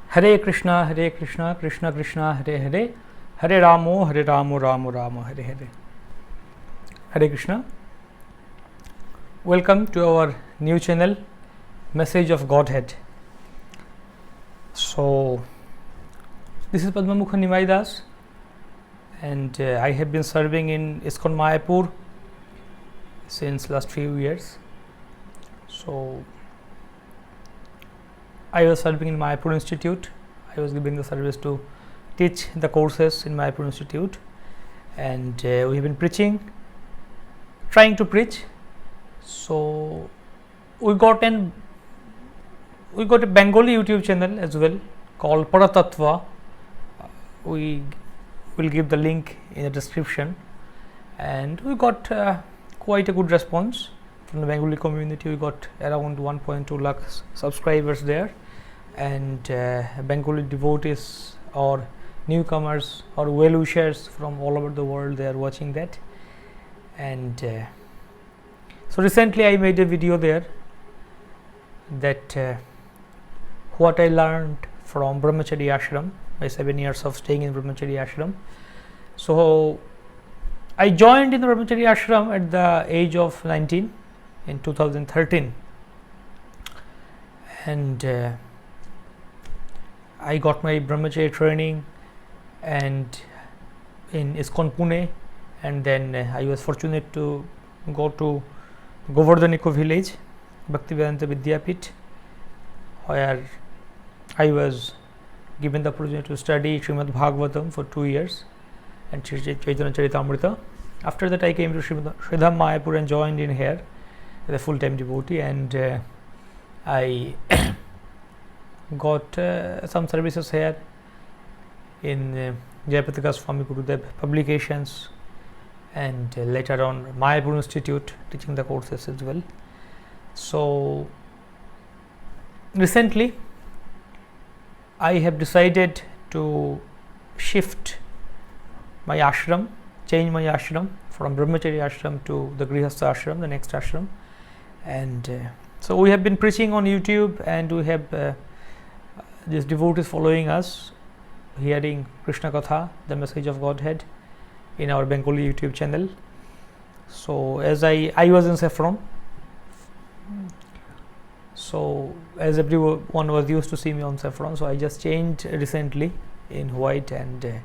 Hare Krishna, Krishna Krishna, Hare Hare, Hare Ramo, Ramo Ramo, Hare Hare. Hare Krishna. Welcome to our new channel, Message of Godhead. So, this is Padma Mukha Nimai Das, and I have been serving in ISKCON Mayapur since last few years. So, I was serving in Mayapur Institute. I was giving the service to teach the courses in Mayapur Institute, and we have been trying to preach. So we got a Bengali YouTube channel as well called Paratattva. We will give the link in the description, and we got quite a good response from the Bengali community. We got around 1.2 lakh subscribers there, and Bengali devotees or newcomers or well-wishers from all over the world, they are watching that. And so recently I made a video there that what I learned from Brahmachari Ashram, my 7 years of staying in Brahmachari Ashram. So I joined in the Brahmachari Ashram at the age of 19 in 2013, and I got my Brahmachari training and in ISKCON Pune, and then I was fortunate to go to Govardhan Eco Village, Bhaktivedanta Vidyapith, where I was given the opportunity to study Srimad Bhagavatam for 2 years and Chaitanya Charitamrita. After that I came to Sridham Mayapur and joined in here as a full-time devotee, and I got some services here in Jayapataka Swami Gurudev Publications, and later on Mayapur Institute teaching the courses as well. So recently I have decided to shift my ashram, change my ashram from Brahmachari ashram to the Grihastha ashram, the next ashram. And so we have been preaching on YouTube, and we have these devotees following us, hearing Krishna Katha, the message of Godhead, in our Bengali YouTube channel. So as I was in saffron, so as everyone was used to see me on saffron, so I just changed recently in white. And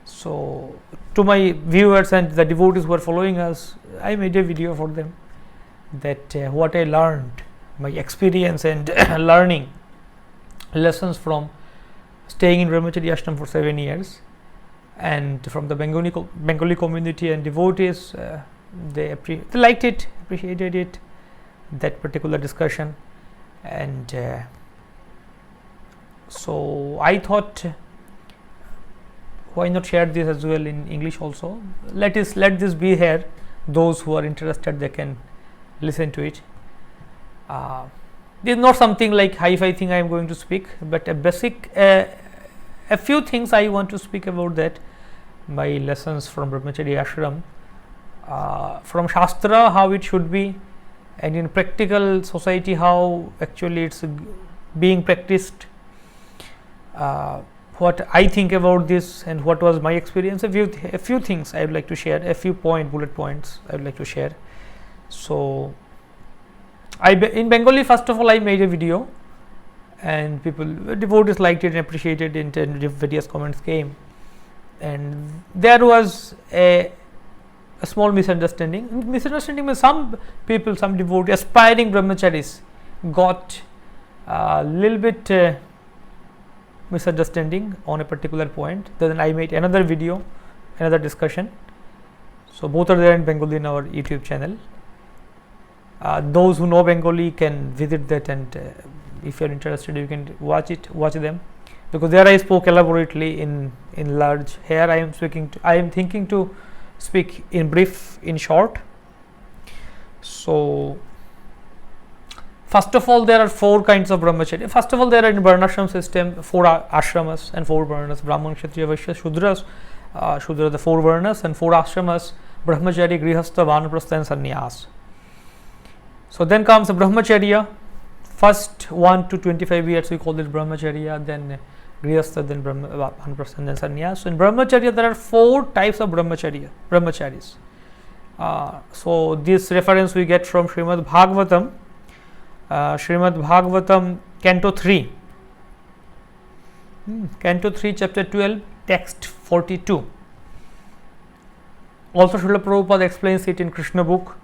so to my viewers and the devotees who are following us, I made a video for them that what I learned, my experience and learning lessons from staying in Brahmachari Ashram for 7 years, and from the Bengali community and devotees, they liked it, appreciated it, that particular discussion. And so I thought, why not share this as well in English also? Let this be here. Those who are interested, they can listen to it. This is not something like hi-fi thing I am going to speak, but a basic, a few things I want to speak about that, my lessons from Brahmachari Ashram, from Shastra, how it should be, and in practical society, how actually it's being practiced, what I think about this and what was my experience. A few things I would like to share, a few bullet points I would like to share. So in Bengali, first of all, I made a video, and devotees liked it and appreciated it, and various comments came, and there was a small misunderstanding with some people, some devotees, aspiring brahmacharis, got a little bit misunderstanding on a particular point. Then I made another video, another discussion. So both are there in Bengali in our YouTube channel. Those who know Bengali can visit that, and if you are interested, you can watch them, because there I spoke elaborately in large. Here I am thinking to speak in brief, in short. So first of all, there are 4 kinds of brahmacharya. First of all, there are in varnashram system 4 ashramas and 4 varnas: Brahman, Kshatriya, Vaishya, Shudras. Shudra, the 4 varnas, and 4 ashramas: Brahmachari, Grihastha, Vanaprastha, and Sannyas. So then comes the Brahmacharya, first 1 to 25 years we call it brahmacharya, then grihastha, then 100%, then sannyas. So in brahmacharya there are 4 types of brahmacharis. So this reference we get from Srimad Bhagavatam, Canto 3, chapter 12, text 42. Also Srila Prabhupada explains it in Krishna book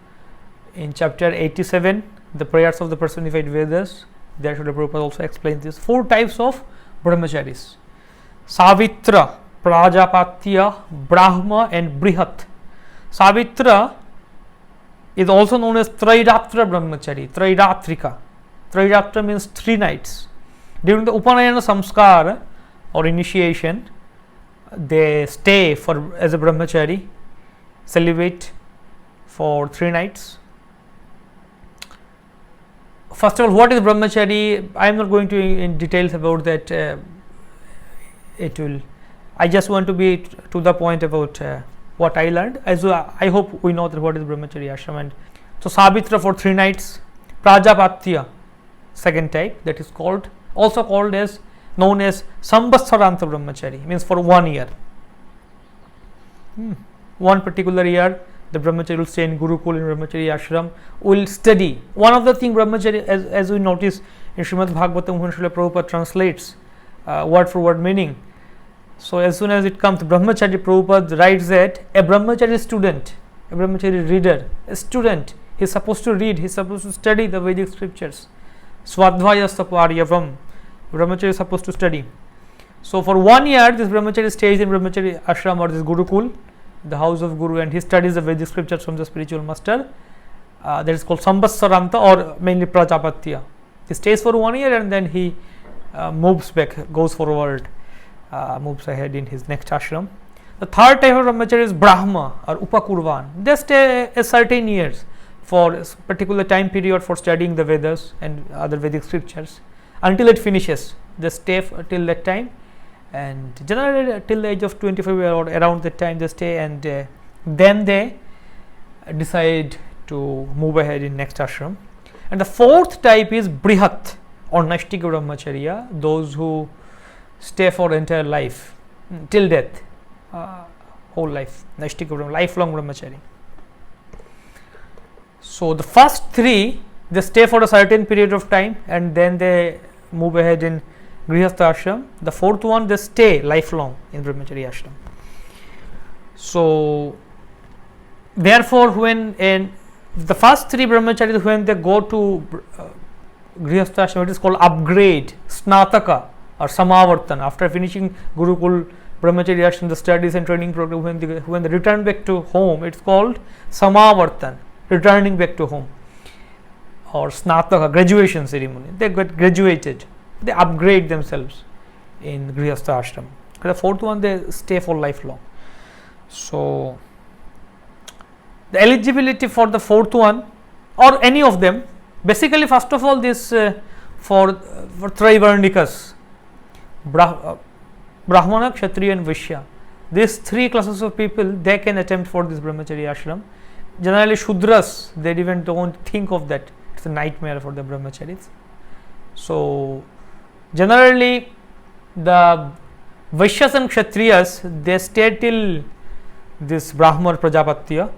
in chapter 87, the prayers of the personified Vedas. There Srila Prabhupada also explains this 4 types of brahmacharis: Savitra, Prajapatya, Brahma and Brihat. Savitra is also known as Trairatra brahmachari, Trairatrika. Trairatra means 3 nights. During the Upanayana Samskara or initiation, they stay as a brahmachari, celibate for 3 nights. First of all, what is brahmachari? I am not going to in details about that. I just want to be to the point about what I learned. I hope we know that what is brahmachari ashram. And so Savitra for 3 nights, Prajapatya, second type, that is also called as known as Samvatsaranta brahmachari, means for 1 year. One particular year, the brahmachari will stay in Gurukul, in brahmachari ashram, will study. One of the things brahmachari, as we notice in Srimad Bhagavatam, when Srila Prabhupada translates word for word meaning. So as soon as it comes, brahmachari, Prabhupada writes that a brahmachari student, a brahmachari reader, a student, he is supposed to read, he is supposed to study the Vedic scriptures. Swadhyaya Saparyavam, brahmachari is supposed to study. So for 1 year, this brahmachari stays in brahmachari ashram or this Gurukul, the house of Guru, and he studies the Vedic scriptures from the spiritual master. That is called Samvatsaranta or mainly Prajapatya. He stays for 1 year and then he moves back, goes forward, moves ahead in his next ashram. The third type of brahmachari is Brahma or Upakurvan. They stay a certain years for a particular time period for studying the Vedas and other Vedic scriptures until it finishes. They stay till that time, and generally till the age of 25 or around that time they stay, and then they decide to move ahead in next ashram. And the fourth type is Brihat or Naishtika brahmacharya, those who stay for entire life till death, whole life, Naishtika lifelong brahmachari. So the first 3 they stay for a certain period of time and then they move ahead in Grihastha ashram. The fourth one, they stay lifelong in brahmachari ashram. So therefore, when the first 3 brahmacharis, when they go to Grihastha ashram, it is called upgrade, Snataka or Samavartan. After finishing Gurukul brahmachari ashram, the studies and training program, when they return back to home, it's called Samavartan, returning back to home, or Snataka, graduation ceremony. They got graduated, they upgrade themselves in Grihastha ashram. The fourth one, they stay for lifelong. So the eligibility for the fourth one or any of them, basically first of all this for Traivarnikas, Brahmana, Kshatriya and Vaishya, these 3 classes of people, they can attempt for this brahmachari ashram. Generally Shudras, they even don't think of that. It's a nightmare for the brahmacharis. So generally the Vaishyas and Kshatriyas, they stay till this Brahma or Prajapatya,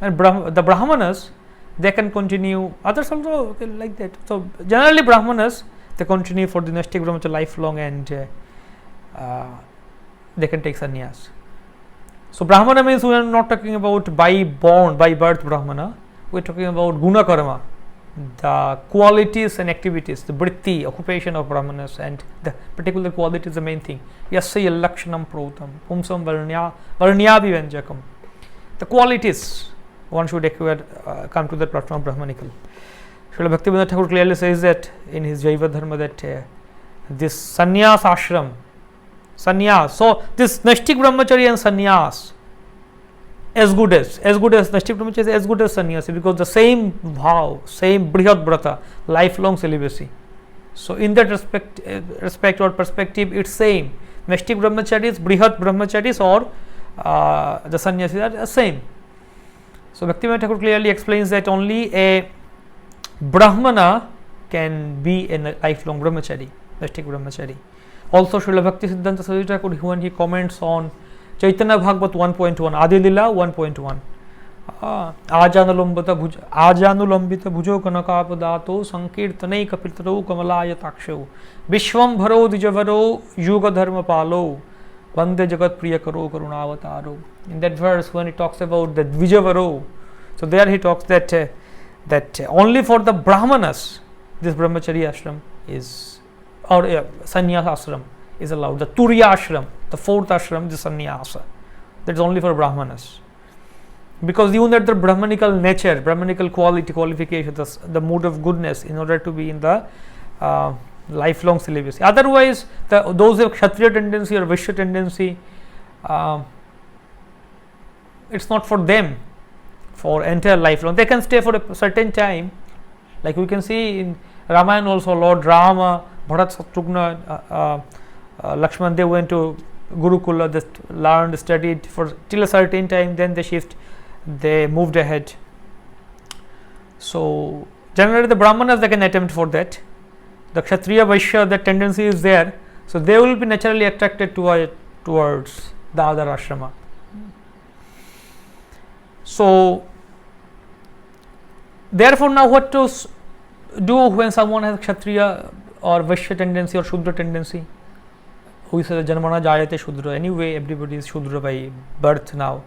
and the Brahmanas, they can continue, others also like that. So generally Brahmanas, they continue for the Naishtika brahmacharya lifelong, and they can take sannyas. So Brahmana means we are not talking about by birth Brahmana, we are talking about guna karma, the qualities and activities, the vritti, occupation of Brahmanas, and the particular quality is the main thing. Yasya lakshanam protam, pumsam varnyavivanjakam. The qualities one should acquire, come to the platform of Brahmanical. Srila Bhaktivedanta Thakur clearly says that in his Jaiva Dharma that this sannyas ashram, sannyas, so this Naishtik brahmacharya and sannyas as good as Naishtik brahmacharya is as good as sannyasi, because the same bhav, same brihat brata, lifelong celibacy. So in that respect or perspective, it's same. Naishtik brahmacharis, brihat brahmacharis, or the sannyasis are the same. So Bhaktivedanta Thakur clearly explains that only a Brahmana can be a lifelong brahmachari, domestic brahmachari. Also, Srila Bhakti Siddhanta Saraswati Thakur, when he comments on Chaitanya Bhagavat 1.1, Adi Lila 1.1, आजानुलंबित भुजो कनकापदातो संकीर्तनै कपितरो कमलायताक्षो विश्वंभरो द्विजवरो युग धर्म पालो वंदे जगत प्रिय करो करुणावतारो. In that verse, when he talks about the Dvijavaro, so there he talks that only for the Brahmanas this Brahmacharya ashram is, or sannyasa ashram is allowed. The Turiya ashram, the fourth ashram, is sannyasa. That's only for Brahmanas. Because you need the Brahmanical nature, Brahmanical qualification, the mood of goodness in order to be in the lifelong celibacy. Otherwise, those who have Kshatriya tendency or Vaishya tendency, it's not for them for entire lifelong. They can stay for a certain time, like we can see in Ramayana also. Lord Rama, Bharat, Shatrugna, Lakshman, they went to Gurukula, they learned, studied for till a certain time, then they moved ahead. So generally the Brahmanas, they can attempt for that. The Kshatriya, Vaishya, that tendency is there, so they will be naturally attracted towards the other ashrama. So therefore, now what to do when someone has Kshatriya or Vaishya tendency or Shudra tendency? Who is Janmana Jayate Shudra? Anyway, everybody is Shudra by birth now.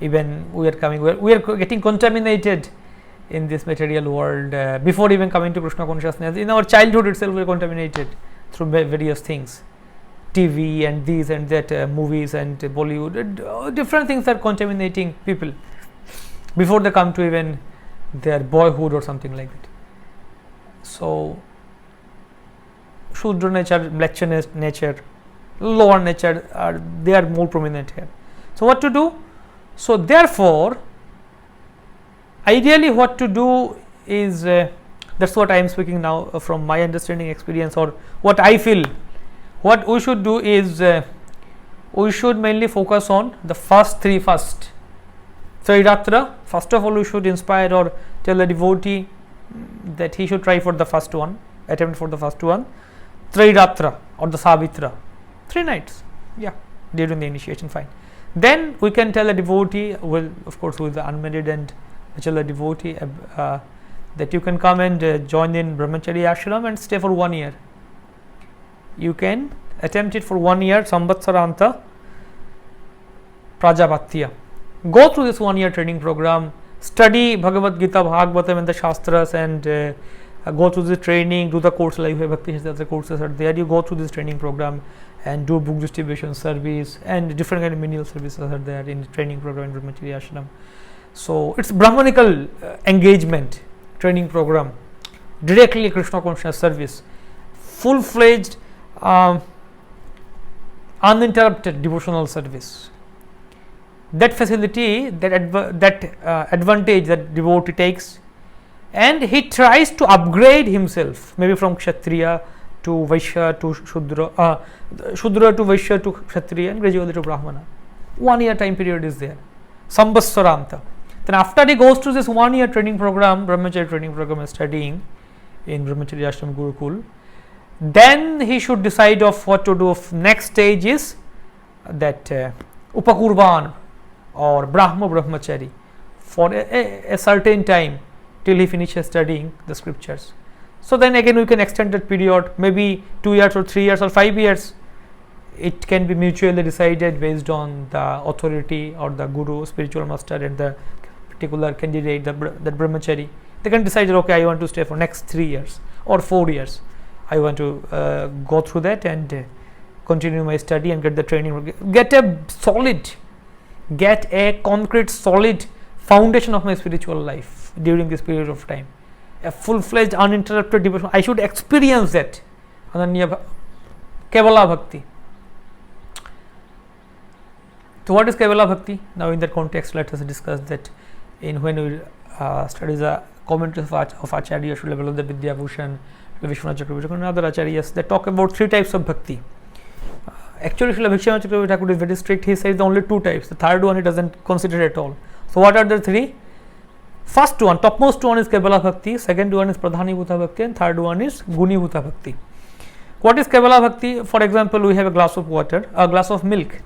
Even we are getting contaminated in this material world before even coming to Krishna consciousness. In our childhood itself, we are contaminated through various things, TV and these and that, movies and Bollywood. Different things are contaminating people before they come to even their boyhood or something like that. So Shudra nature, lectionist nature, lower nature, they are more prominent here. So what to do? So therefore, ideally what to do is, that's what I am speaking now from my understanding, experience, or what I feel. What we should do is, we should mainly focus on the first three first. Trairatra, first of all we should inspire or tell a devotee that he should try for the first one, attempt for the first one. Trairatra or the Savitra, 3 nights, during the initiation, fine. Then we can tell a devotee, well, of course, who is the unmarried and tell a devotee that you can come and join in Brahmacharya ashram and stay for 1 year. You can attempt it for 1 year, Samvatsaranta Prajapatya. Go through this 1 year training program, study Bhagavad Gita, Bhagavatam and the Shastras, and go through the training, do the course like Bhakti Siddhanta courses are there. You go through this training program and do book distribution service, and different kind of menial services are there in the training program in Brahmacharya ashram. So it's Brahmanical engagement training program, directly Krishna conscious service, full-fledged uninterrupted devotional service. That facility, that advantage that devotee takes, and he tries to upgrade himself, maybe from Kshatriya to Vaishya to Shudra, Shudra to Vaishya to Kshatriya, and gradually to Brahmana. 1 year time period is there, Samvatsaranta. Then after he goes to this 1 year training program, Brahmacharya training program, studying in Brahmacharya ashram Gurukul, then he should decide of what to do. Next stage is that Upakurvan or Brahma Brahmachari for a certain time till he finishes studying the scriptures. So then again we can extend that period, maybe 2 years or 3 years or 5 years. It can be mutually decided based on the authority or the guru, spiritual master, and the particular candidate, that brahmachari. They can decide, okay, I want to stay for next 3 years or 4 years. I want to go through that and continue my study and get the training, get a concrete, solid foundation of my spiritual life during this period of time. A full-fledged, uninterrupted devotion. I should experience that. Ananya Kevala Bhakti. So what is Kevala Bhakti? Now in that context, let us discuss that when we study the commentaries of Acharya Srila Balabhadra Vidyabhushan, Vishwanath Chakravarti, and other Acharyas, they talk about 3 types of bhakti. Actually, Srila Vishwanath Chakravarti is very strict. He says only 2 types. The third one he doesn't consider at all. So what are the 3? First one, topmost one is Kevala Bhakti, second one is Pradhani Bhuta Bhakti, and third one is Guni Bhuta Bhakti. What is Kevala Bhakti? For example, we have a glass of water, a glass of milk,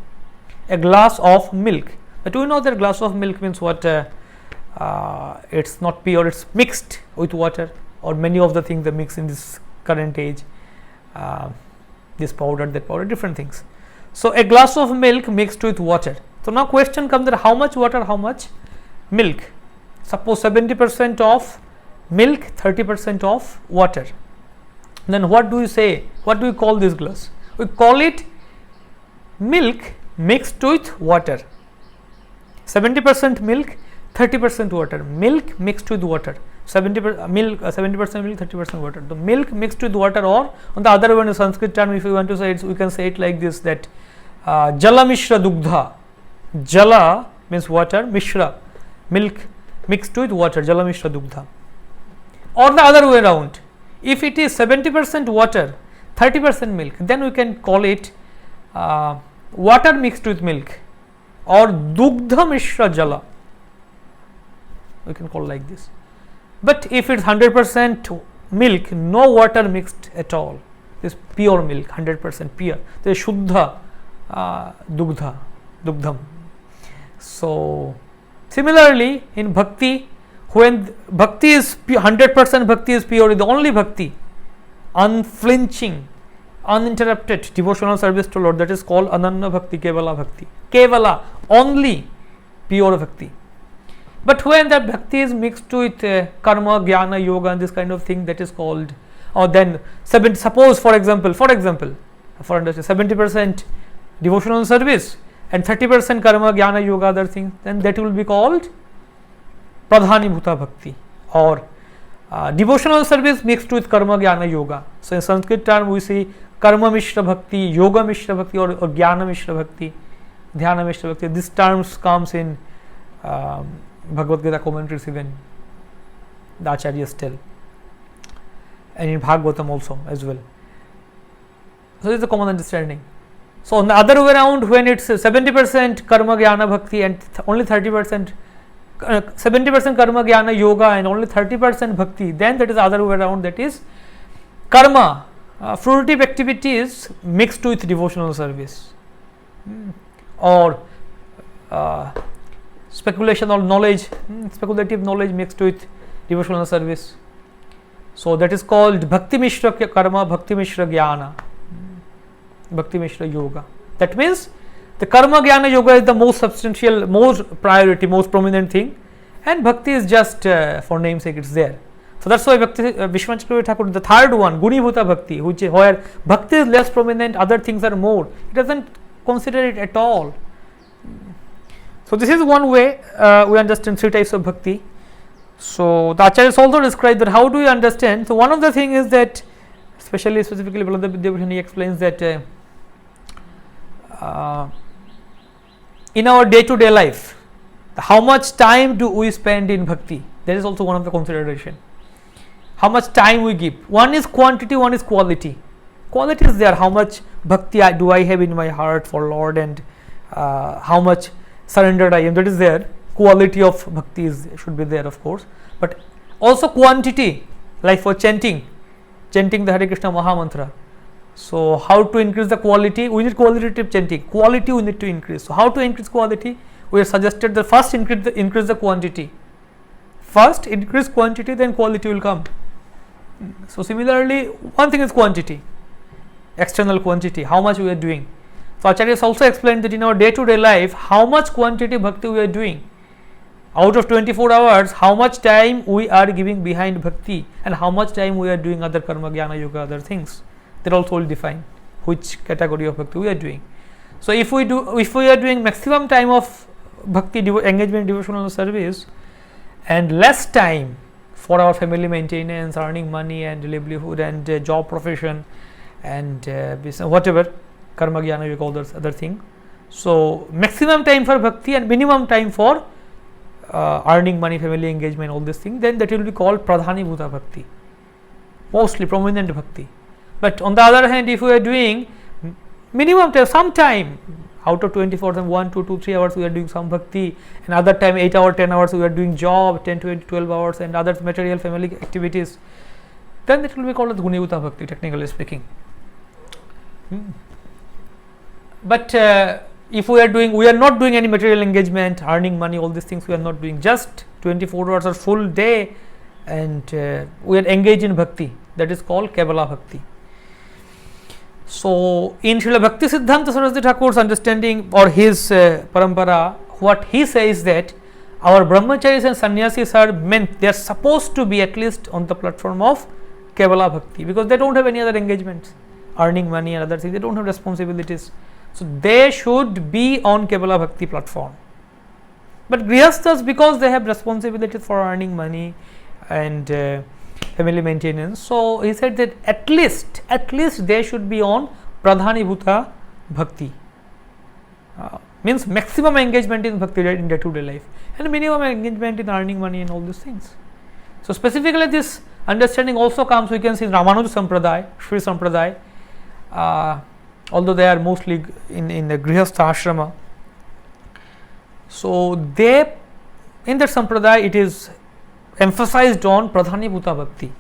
a glass of milk. But we know that glass of milk means what? It's not pure, it's mixed with water, or many of the things that mix in this current age, this powder, that powder, different things. So a glass of milk mixed with water. So now question comes that how much water, how much milk? Suppose 70% of milk, 30% of water. Then what do you say? What do we call this glass? We call it milk mixed with water. 70% milk, 30% water. Milk mixed with water. 70% milk, 30% water. The milk mixed with water, or on the other one, in Sanskrit term, if you want to say it, we can say it like this: that Jala Mishra Dugdha. Jala means water, Mishra milk mixed with water, Jala Mishra Dugdha. Or the other way around, if it is 70% water, 30% milk, then we can call it water mixed with milk, or Dugdha Mishra Jala. We can call like this. But if it's 100% milk, no water mixed at all, this pure milk, 100% pure, there is Shuddha Dugdham. So similarly, in bhakti, when bhakti is 100% bhakti is pure, the only bhakti, unflinching, uninterrupted devotional service to Lord, that is called Ananya Bhakti, Kevala Bhakti. Kevala, only pure bhakti. But when that bhakti is mixed with karma, jnana, yoga, and this kind of thing, that is called, or then suppose for example, for 70% devotional service and 30% karma, jnana, yoga, other things, then that will be called Pradhani Bhuta Bhakti, or devotional service mixed with karma, jnana, yoga. So in Sanskrit term we see karma mishra bhakti, yoga mishra bhakti, or jnana mishra bhakti, dhyana mishra bhakti. These terms comes in Bhagavad Gita commentaries, even the acharyas tell, and in Bhagavatam also as well. So this is the common understanding. So on the other way around, when it's 70% karma, jnana, bhakti, and only 30%, 70% karma, jnana, yoga, and only 30% bhakti, then that is the other way around, that is karma, fruitive activities mixed with devotional service, or speculation or knowledge, speculative knowledge mixed with devotional service. So that is called Bhakti Mishra Karma, Bhakti Mishra Jnana, Bhakti Mishra Yoga. That means the karma, jnana, yoga is the most substantial, most priority, most prominent thing, and bhakti is just for namesake, it's there. So that's why Bhakti Vishwanath Chakravarti Thakur, the third one, Guni Bhuta Bhakti, which is where bhakti is less prominent, other things are more. It doesn't consider it at all. So this is one way we understand three types of bhakti. So the acharyas also describe that how do we understand. So one of the thing is that, specifically Balada Vidyabhushan explains that in our day-to-day life, how much time do we spend in bhakti? That is also one of the consideration. How much time we give. One is quantity, one is quality. Quality is there, how much bhakti do I have in my heart for Lord, and how much surrendered I am, that is there. Quality of bhakti should be there, of course, but also quantity, like for chanting the Hare Krishna Maha Mantra. So how to increase the quality? We need qualitative chanting. Quality we need to increase. So how to increase quality? We have suggested that first increase the quantity. First increase quantity, then quality will come. So similarly, one thing is quantity, external quantity, how much we are doing. So acharyas also explained that in our day-to-day life, how much quantity bhakti we are doing. Out of 24 hours, how much time we are giving behind bhakti, and how much time we are doing other karma, jnana, yoga, other things. That also will define which category of bhakti we are doing. So if we are doing maximum time of bhakti engagement in devotional service, and less time for our family maintenance, earning money and livelihood, and job profession, and business, whatever, karma, jnana, yoga, all those other things. So maximum time for bhakti and minimum time for earning money, family engagement, all these things, then that will be called Pradhani Bhuta Bhakti, mostly prominent bhakti. But on the other hand, if we are doing minimum time, some time, Out of 24, then 1, 2, 2, 3 hours we are doing some bhakti, and other time 8 hours, 10 hours we are doing job, 10, 20, 12 hours and other material family activities, then it will be called as Gunibhuta Bhakti, technically speaking. But if we are not doing any material engagement, earning money, all these things we are not doing, just 24 hours or full day, and we are engaged in bhakti, that is called Kevala Bhakti. So in Srila Bhakti Siddhanta Saraswati Thakur's understanding or his parampara, what he says that our brahmacharis and sannyasis are meant, they are supposed to be at least on the platform of Kevala Bhakti, because they don't have any other engagements, earning money and other things, they don't have responsibilities. So they should be on Kevala Bhakti platform. But Grihasthas, because they have responsibilities for earning money and family maintenance, so he said that at least they should be on Pradhanibhuta Bhakti. Means maximum engagement in bhakti in day-to-day life, and minimum engagement in earning money and all these things. So specifically this understanding also comes, we can see in Ramanuja Sampradaya, Sri Sampradaya, although they are mostly in the Grihastha ashrama. So they, in that Sampradaya, it is emphasized on Pradhanibhuta Bhakti.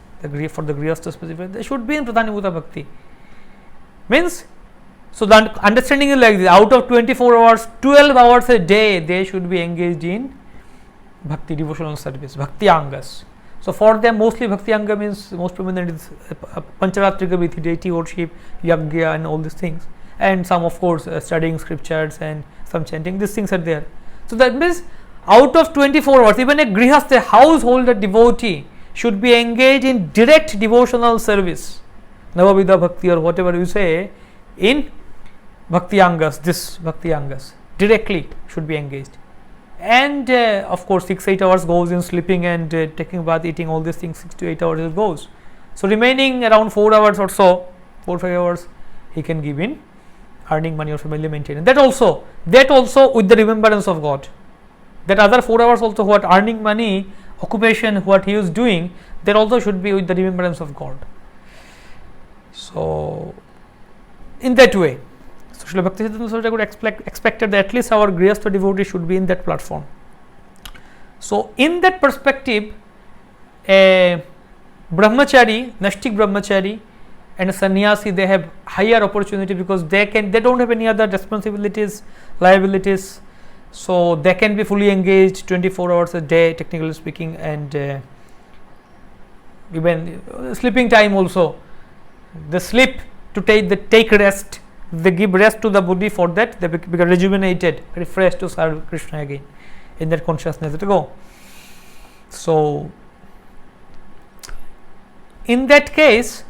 For the Grihastha specifically, they should be in Pradhanibhuta Bhakti. Means, so the understanding is like this: out of 24 hours, 12 hours a day, they should be engaged in bhakti, devotional service, bhakti angas. So for them, mostly bhakti anga means most prominent is Pancharatrika Vithi, deity worship, yagya and all these things, and some of course studying scriptures and some chanting. These things are there. So that means out of 24 hours, even a grihastha, householder devotee, should be engaged in direct devotional service, Navavidha Bhakti or whatever you say, in Bhakti Angas, this Bhakti Angas, directly should be engaged. And of course 6-8 hours goes in sleeping and taking bath, eating, all these things, 6 to 8 hours it goes. So remaining around 4 hours or so, 4-5 hours he can give in earning money or family maintenance. That also with the remembrance of God. That other 4 hours also, what earning money, occupation, what he is doing, that also should be with the remembrance of God. So in that way, so Srila Bhaktisiddhanta Saraswati Thakur expected that at least our Grihastha devotee should be in that platform. So in that perspective, a brahmachari, Nashtik brahmachari and a sannyasi, they have higher opportunity because they don't have any other responsibilities, liabilities. So they can be fully engaged 24 hours a day, technically speaking, and even sleeping time also. They sleep to take rest. They give rest to the body, for that they become rejuvenated, refreshed to serve Krishna again in that consciousness to go. So in that case,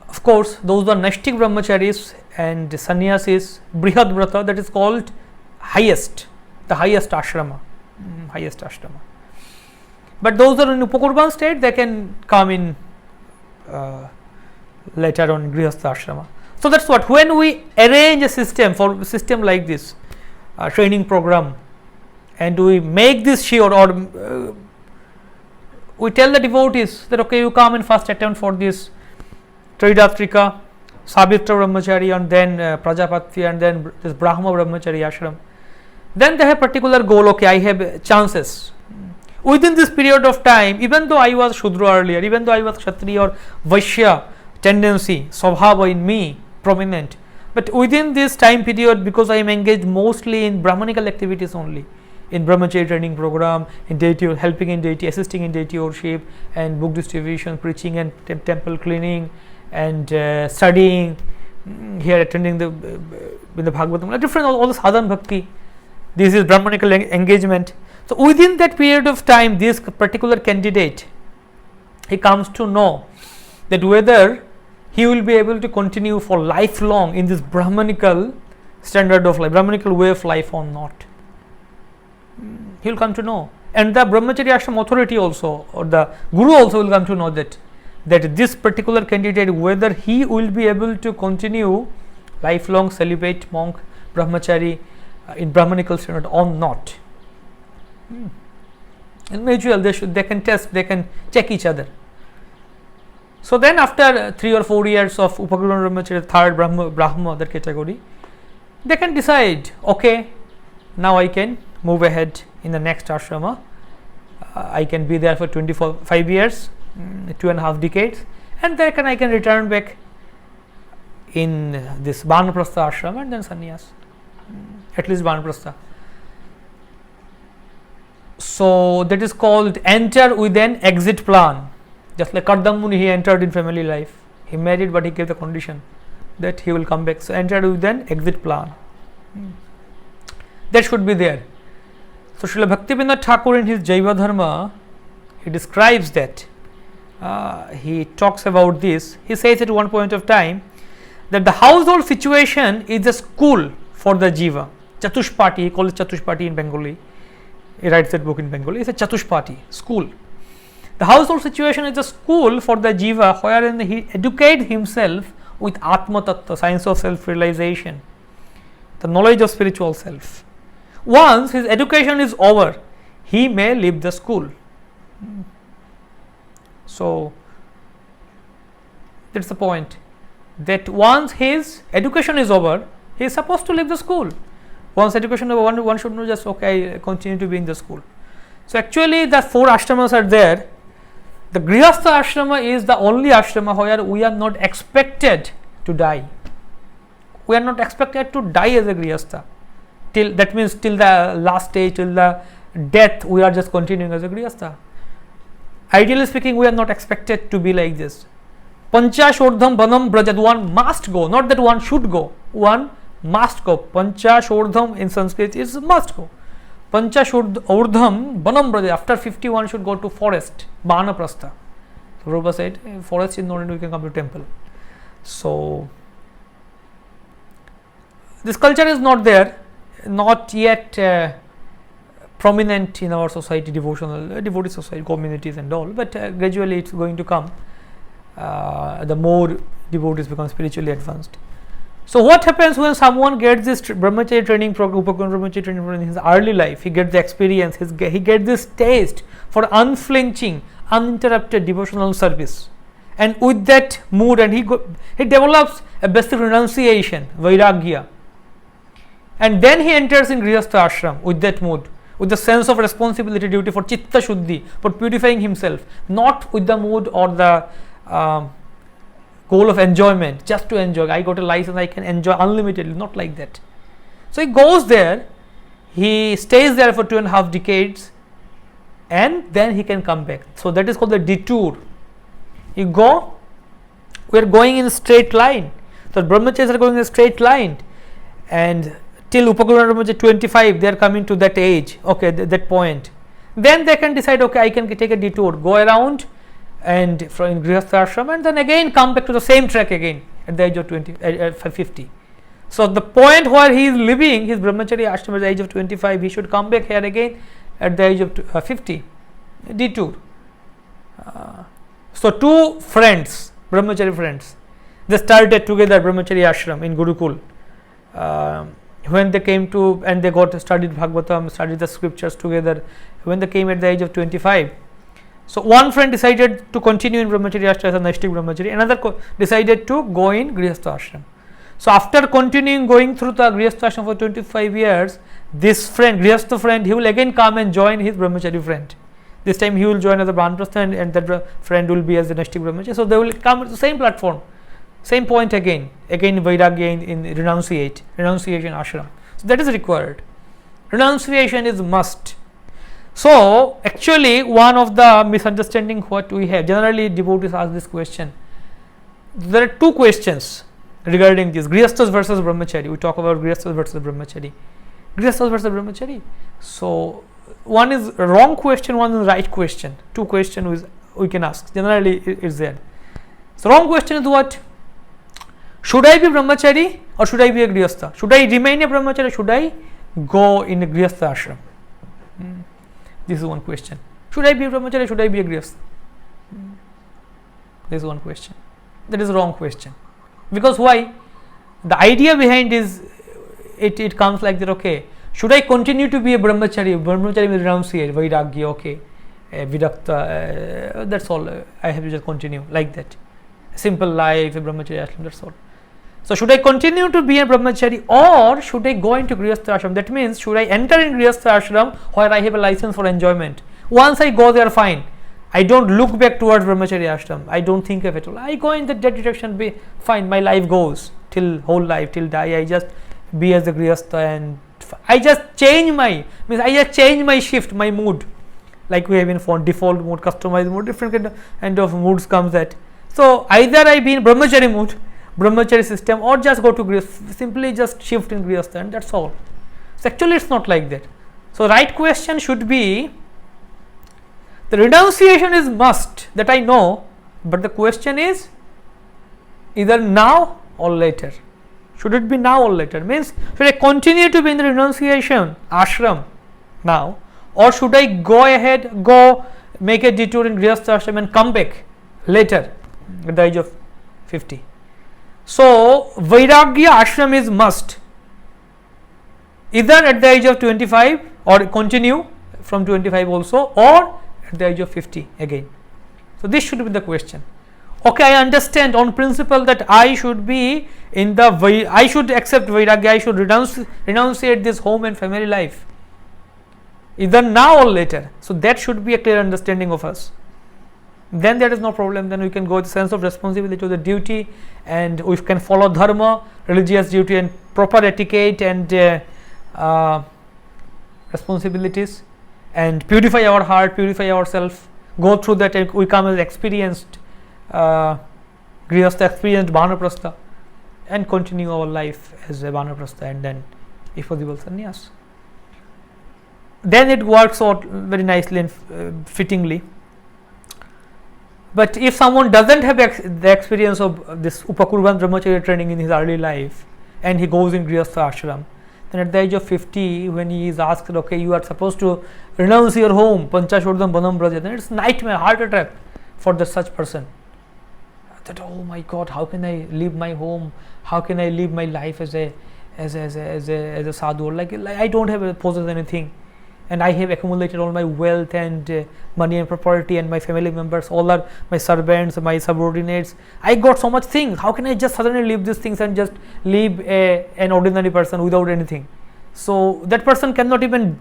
of course, those are Nashtik brahmacharis and sannyasis, Brihad Vrata, that is called highest, the highest ashrama, But those are in Upakurban state, they can come in later on Grihastha ashrama. So that's what, when we arrange a system like this, training program, and we make this sure, or we tell the devotees that okay, you come and first attempt for this Tridatrika, Savitra brahmachari, and then Prajapati, and then this Brahma brahmachari ashram. Then they have particular goal, okay, I have chances. Within this period of time, even though I was Shudra earlier, even though I was Kshatriya or Vaishya tendency, Svabhava in me, prominent, but within this time period, because I am engaged mostly in Brahmanical activities only, in Brahmachari training program, in deity, helping in deity, assisting in deity worship, and book distribution, preaching and temple cleaning, and studying, here attending the Bhagavatam, different all the sadhana bhakti. This is Brahmanical engagement. So within that period of time, this particular candidate, he comes to know that whether he will be able to continue for lifelong in this Brahmanical standard of life, Brahmanical way of life or not. He will come to know, and the Brahmachari ashram authority also, or the Guru also will come to know that this particular candidate, whether he will be able to continue lifelong celibate monk, Brahmachari in Brahmanical standard or not. In mutual, they can test, they can check each other. So then after 3 or 4 years of Upagruhan Brahmacharya, third Brahma, that category, they can decide, okay, now I can move ahead in the next ashrama. I can be there for 25 years, 2.5 decades, and then I can return back in this Vanaprastha ashrama and then sannyas, at least Vanaprastha. So that is called enter with an exit plan. Just like Kardama Muni, he entered in family life. He married, but he gave the condition that he will come back. So entered with an exit plan. That should be there. So Srila Bhaktivinoda Thakur in his Jaiva Dharma, he describes that. He talks about this. He says at one point of time that the household situation is a school for the jiva. Chatushpati, he calls it Chatushpati in Bengali. He writes that book in Bengali. It's a Chatushpati, school. The household situation is a school for the jiva wherein he educates himself with Atma Tattva, science of self-realization, the knowledge of spiritual self. Once his education is over, he may leave the school. So that's the point, that once his education is over, he is supposed to leave the school. Once education is over, one should know just, okay, I continue to be in the school. So actually the 4 ashramas are there. The Grihastha ashrama is the only ashrama where we are not expected to die. We are not expected to die as a Grihastha. That means till the last stage, till the death, we are just continuing as a Grihastha. Ideally speaking, we are not expected to be like this. Pancha Shodham Banam Brajad, one must go, not that one should go, one must go. Pancha Shodham in Sanskrit is must go. Pancha Urdham Banam Brajad, after 50 one should go to forest, Vanaprastha. So Rupa said, forest is not, we can come to temple. So this culture is not there, not yet prominent in our society, devotee society, communities and all, but gradually it's going to come. The more devotees become spiritually advanced. So what happens when someone gets this brahmacharya training program, Upakurana brahmacharya training program in his early life? He gets the experience, he gets this taste for unflinching, uninterrupted devotional service, and with that mood, and he develops a basic renunciation, vairagya, and then he enters in Grihastha ashram with that mood, with the sense of responsibility, duty for chitta shuddhi, for purifying himself, not with the mood or the goal of enjoyment, just to enjoy. I got a license, I can enjoy unlimitedly, not like that. So he goes there, he stays there for 2.5 decades, and then he can come back. So that is called the detour. You go, we are going in a straight line. So brahmacharis are going in a straight line, and till Upakurana brahmacharya 25, they are coming to that age, okay, that point. Then they can decide, okay, I can take a detour, go around and from in Grihastha ashram, and then again come back to the same track again at the age of 50. So the point where he is living his brahmacharya ashram at the age of 25, he should come back here again at the age of 50. Detour. So 2 friends, brahmachari friends, they started together brahmacharya ashram in Gurukul. When they came to, and they got studied Bhagavatam, studied the scriptures together, when they came at the age of 25, so one friend decided to continue in brahmacharya ashram as a Naishtik brahmachari, another decided to go in Grihastha ashram. So after continuing going through the Grihastha ashram for 25 years, this friend, Grihastha friend, he will again come and join his brahmachari friend. This time he will join as a Vanaprastha, and that friend will be as the Naishtik brahmachari. So they will come at the same platform, same point again vairagya in renunciation ashram. So that is required. Renunciation is must. So actually one of the misunderstanding what we have, generally devotees ask this question. There are 2 questions regarding this, Grihasthas versus brahmachari. We talk about Grihasthas versus brahmachari. Grihasthas versus brahmachari. So one is wrong question, one is right question. 2 questions we can ask. Generally is there. So wrong question is what? Should I be brahmachari or should I be a Grihastha? Should I remain a brahmachari? Should I go in a Grihastha ashram? This is one question. Should I be a brahmachari? Should I be a Grihastha? This is one question. That is a wrong question. Because why? The idea behind is it comes like that. Okay, should I continue to be a brahmachari? Brahmachari will renunciate, vairagya, okay, vidakta. That's all. I have to just continue like that. Simple life, a brahmachari ashram. That's all. So should I continue to be a brahmachari or should I go into grihastha ashram? That means should I enter in grihastha ashram where I have a license for enjoyment? Once I go there, fine. I don't look back towards brahmachari ashram. I don't think of it all. I go in that direction, be fine. My life goes till whole life, till die. I just be as a grihastha and I just change my shift, my mood. Like we have in for default mode, customized mode, different kind of moods comes that. So either I be in brahmachari mood, brahmachari system, or just go to grihastha, simply just shift in grihastha, and that's all. So actually it's not like that. So right question should be, the renunciation is must, that I know, but the question is either now or later. Should it be now or later? Means should I continue to be in the renunciation ashram now, or should I go ahead, go make a detour in grihastha ashram and come back later at the age of 50? So vairagya ashram is must, either at the age of 25 or continue from 25 also, or at the age of 50 again. So this should be the question. Okay, I understand on principle that I should be in the I should accept vairagya, I should renunciate this home and family life either now or later. So that should be a clear understanding of us. Then there is no problem. Then we can go with sense of responsibility to the duty, and we can follow dharma, religious duty, and proper etiquette and responsibilities, and purify our heart, purify ourselves, go through that, and we come as experienced grihastha, experienced vanaprastha, and continue our life as a vanaprastha, and then if possible sannyas. Then it works out very nicely and fittingly. But if someone doesn't have the experience of this Upakurvan Brahmacharya training in his early life, and he goes in grihastha ashram, then at the age of 50, when he is asked, okay, you are supposed to renounce your home, panchashodham banam braja, then it's nightmare, heart attack for such person. That, oh my God, how can I leave my home? How can I live my life as a sadhu? Like I don't have possess anything, and I have accumulated all my wealth and money and property, and my family members all are my servants, my subordinates. I got so much things. How can I just suddenly leave these things and just leave an ordinary person without anything? So that person cannot even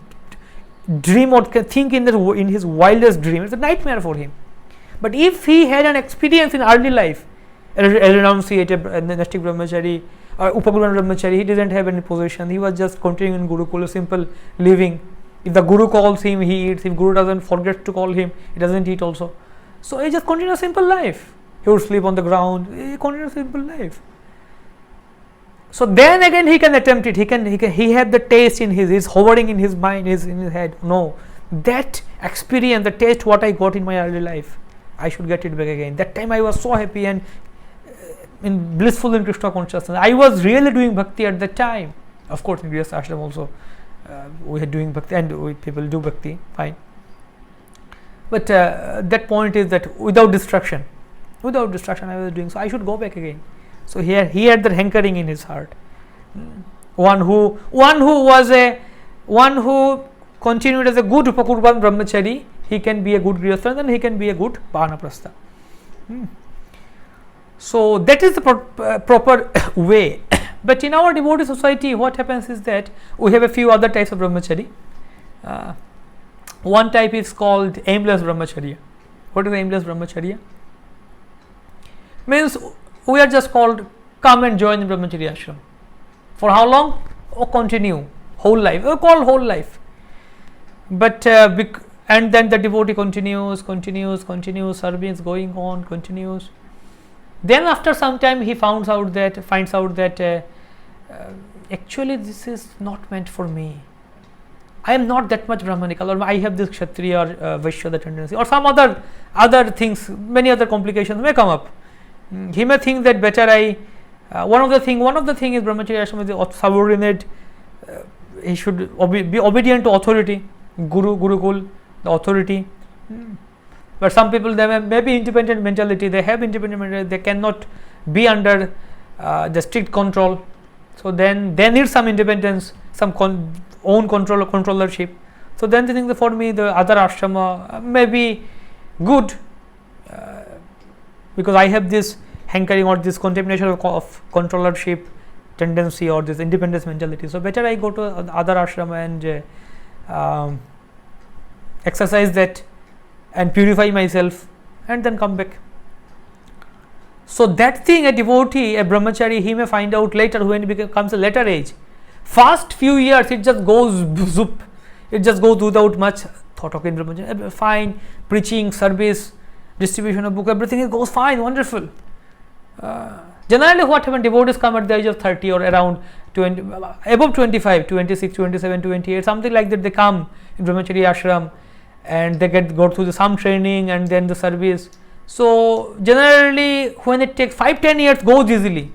dream or think in his wildest dream. It's a nightmare for him. But if he had an experience in early life, a renunciate, a Nastik Brahmachari, or Upakurvan Brahmachari, he didn't have any position. He was just continuing in Gurukula, simple living. If the Guru calls him, he eats. If Guru doesn't forget to call him, he doesn't eat also. So he just continues a simple life. He would sleep on the ground. He continues a simple life. So then again he can attempt it. He had the taste in he's hovering in his mind, in his head. No, that experience, the taste what I got in my early life, I should get it back again. That time I was so happy and in blissful in Krishna consciousness. I was really doing bhakti at that time. Of course, in Grihastha ashram also we are doing bhakti, and people do bhakti, fine. But that point is that without distraction I was doing. So I should go back again. So here he had that hankering in his heart. One who continued as a good Upakurvan Brahmachari, he can be a good Grihastha, and he can be a good Vanaprastha. So that is the proper way. But in our devotee society, what happens is that we have a few other types of Brahmachari. One type is called aimless Brahmacharya. What is aimless Brahmacharya? Means we are just called, come and join the Brahmacharya ashram. For how long? Oh, continue, whole life. We call whole life. But and then the devotee continues, service going on, continues. Then after some time he finds out that actually this is not meant for me. I am not that much Brahmanical, or I have this Kshatriya or Vaishya tendency, or some other things, many other complications may come up. He may think that better one of the thing is Brahmacharya ashram is subordinate. He should be obedient to authority, Gurukul, the authority. But some people, they may be independent mentality. They have independent mentality. They cannot be under the strict control. So then they need some independence, some own control or controllership. So then they think that for me the other ashrama may be good because I have this hankering or this contamination of controllership tendency or this independence mentality. So better I go to other ashram and exercise that and purify myself and then come back. So that thing a devotee, a brahmachari, he may find out later when he becomes a later age. First few years it just goes zoop, it just goes without much thought. Okay, brahmachari, fine, preaching, service, distribution of book, everything goes fine, wonderful. Generally what happens, devotees come at the age of 30 or around 20, above 25, 26, 27, 28, something like that. They come in brahmachari ashram and they go through some training and then the service. So generally when it takes 5-10 years goes easily,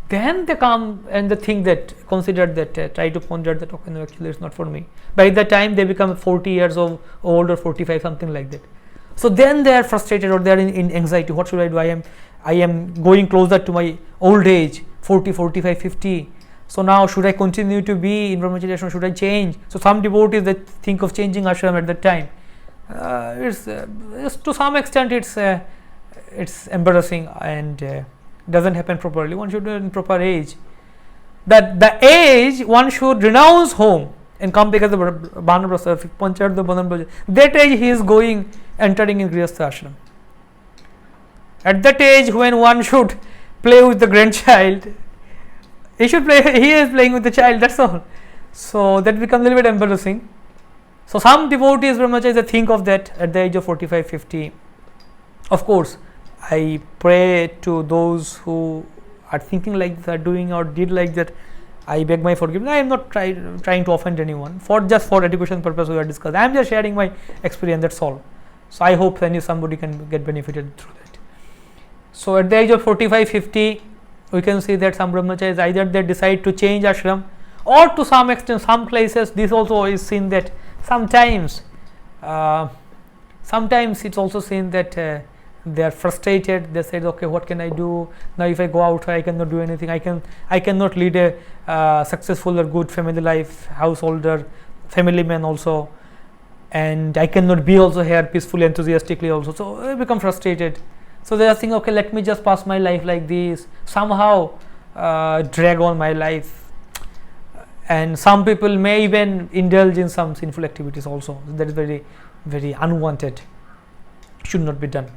then they come and they think that, consider that, try to ponder that, okay, no, actually it's not for me. By the time they become 40 years old or 45, something like that. So then they are frustrated or they are in anxiety. What should I do? I am going closer to my old age, 40, 45, 50. So now should I continue to be in brahmachari ashram? Should I change? So some devotees that think of changing ashram at that time. It's to some extent it's embarrassing and doesn't happen properly. One should do it in proper age. That the age one should renounce home and come back as a Banaprastha, Panchayat the Bandhan. That age he is entering in Grihastha ashram. At that age when one should play with the grandchild, he is playing with the child, that's all. So that becomes a little bit embarrassing. So some devotees, brahmacharis, they think of that at the age of 45, 50. Of course, I pray to those who are thinking like that, doing or did like that. I beg my forgiveness. I am not trying to offend anyone. Just for education purpose we are discussing. I am just sharing my experience, that's all. So I hope somebody can get benefited through that. So at the age of 45, 50, we can see that some brahmacharis either they decide to change ashram, or to some extent, some places this also is seen that sometimes it's also seen that they are frustrated. They said, okay, what can I do now? If I go out, I cannot do anything. I cannot lead a successful or good family life, householder, family man also, and I cannot be also here peacefully, enthusiastically also. So they become frustrated. So they are thinking, okay, let me just pass my life like this, somehow drag on my life. And some people may even indulge in some sinful activities also. That is very, very unwanted, should not be done.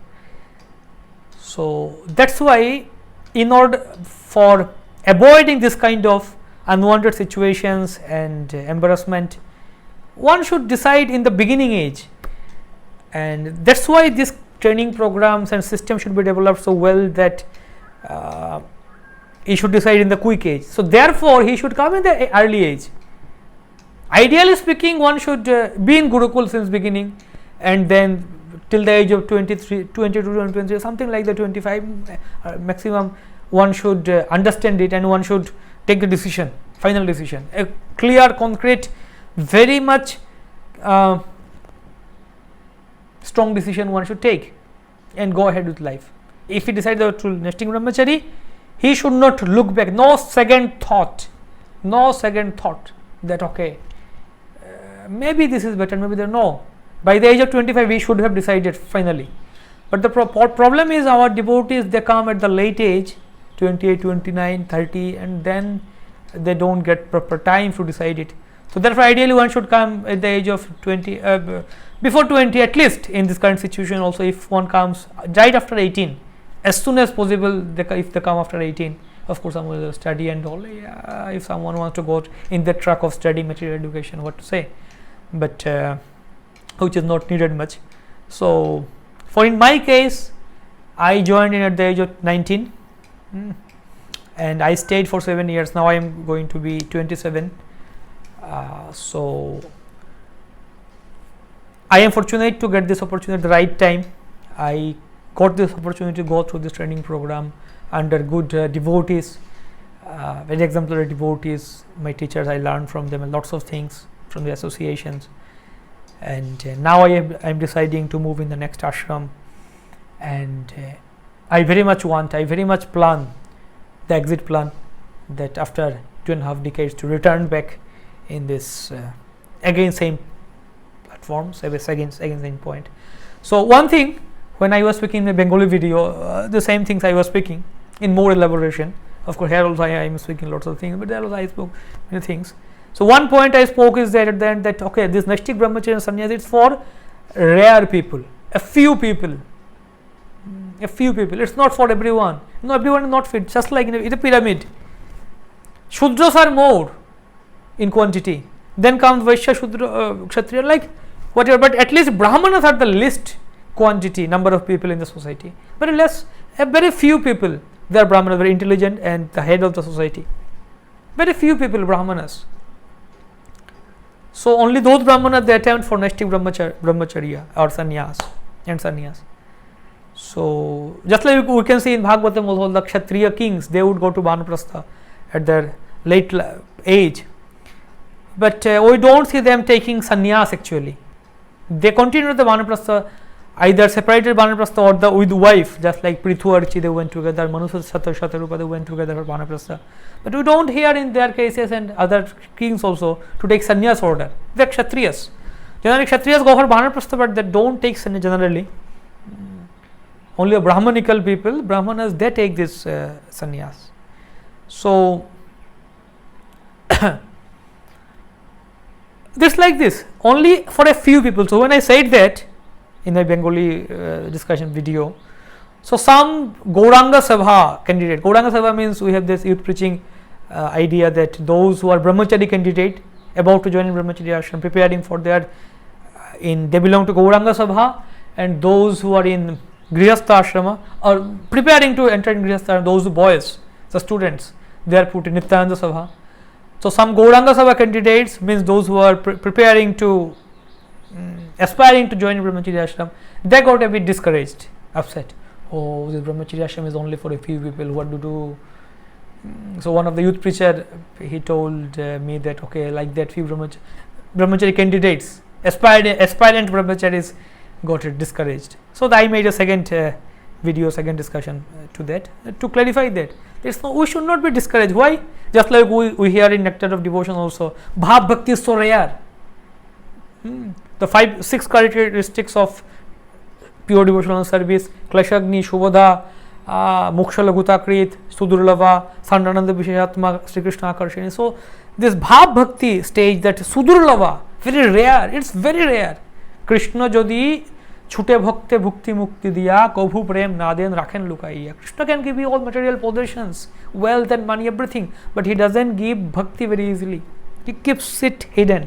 So that's why, in order for avoiding this kind of unwanted situations and embarrassment, one should decide in the beginning age, and that's why these training programs and system should be developed so well that he should decide in the quick age. So therefore he should come in the early age. Ideally speaking, one should be in Gurukul since beginning, and then till the age of 23, 22, 23, something like the 25 maximum, one should understand it and one should take the decision, final decision, a clear, concrete, very much strong decision one should take and go ahead with life. If he decides to nesting brahmachari, he should not look back, no second thought that okay, maybe this is better, maybe there, no. By the age of 25 we should have decided finally. But the problem is our devotees, they come at the late age, 28, 29, 30, and then they don't get proper time to decide it. So therefore ideally one should come at the age of 20, before 20 at least. In this current situation also, if one comes right after 18, as soon as possible, if they come after 18, of course someone will study and all, if someone wants to go in the track of study material education, what to say, but which is not needed much. So for in my case, I joined in at the age of 19 and I stayed for 7 years. Now I am going to be 27. So I am fortunate to get this opportunity at the right time. I got this opportunity to go through this training program under good devotees, very exemplary devotees, my teachers. I learned from them lots of things from the associations, and now I am deciding to move in the next ashram, and I very much plan the exit plan, that after 2.5 decades to return back in this again same platform, again same point. So one thing, when I was speaking in the Bengali video, the same things I was speaking, in more elaboration. Of course, here also I am speaking lots of things, but there also I spoke many things. So one point I spoke is that at the end that okay, this Naistik Brahmacharya and Sannyas, it's for rare people, a few people. It's not for everyone. No, everyone is not fit. Just like in a pyramid, Shudras are more in quantity. Then comes Vaishya, Shudra, Kshatriya, like whatever. But at least Brahmanas are the least quantity, number of people in the society. Very less, a very few people. They are Brahmanas, very intelligent and the head of the society. Very few people, Brahmanas. So only those Brahmanas they attempt for Naistik Brahmacharya or sannyas. So just like we can see in Bhagavatam also, the Kshatriya kings, they would go to Vanaprastha at their late age. But we don't see them taking sannyas actually. They continue the Vanaprastha, either separated Vanaprastha or with wife, just like Prithu Archi, they went together, Manusha Shatarupa, they went together for Vanaprastha. But we don't hear in their cases and other kings also to take sannyas order. They are Kshatriyas. Generally Kshatriyas go for Vanaprastha, but they don't take sannyas generally. Only a Brahmanical people, Brahmanas, they take this sannyas. So this like this, only for a few people. So when I said that in the Bengali discussion video, so some Gauranga Sabha candidate, Gauranga Sabha means we have this youth preaching idea that those who are Brahmachari candidate about to join in Brahmacharya ashram, preparing for their they belong to Gauranga Sabha, and those who are in Grihastha ashrama or preparing to enter in Grihastha, those boys, the students, they are put in Nityananda Sabha. So some Gauranga Sabha candidates means those who are preparing to aspiring to join in Brahmacharya ashram, they got a bit discouraged, upset. Oh, this Brahmacharya ashram is only for a few people. What to do? So one of the youth preacher, he told me that okay, like that few Brahmachari candidates, aspirant Brahmacharis got it discouraged. So I made a second second discussion to that, to clarify that we should not be discouraged. Why? Just like we hear in Nectar of Devotion also, Bhav Bhakti is so rare. The 6 characteristics of pure devotional service: Klashagni, Shubhada, Moksha Laghutakrit, Sudurlava, Sandananda Visheshatma, Sri Krishna Akarshani. So this Bhav Bhakti stage, that Sudurlava, very rare, it's very rare. Krishna jodi ছুটে ভক্তে ভুক্তি মুক্তি দিয়া কভু প্রেম না দেন রাখেন লুকাইয়া. Krishna can give you all material possessions, wealth and money, everything, but he doesn't give bhakti very easily. He keeps it hidden.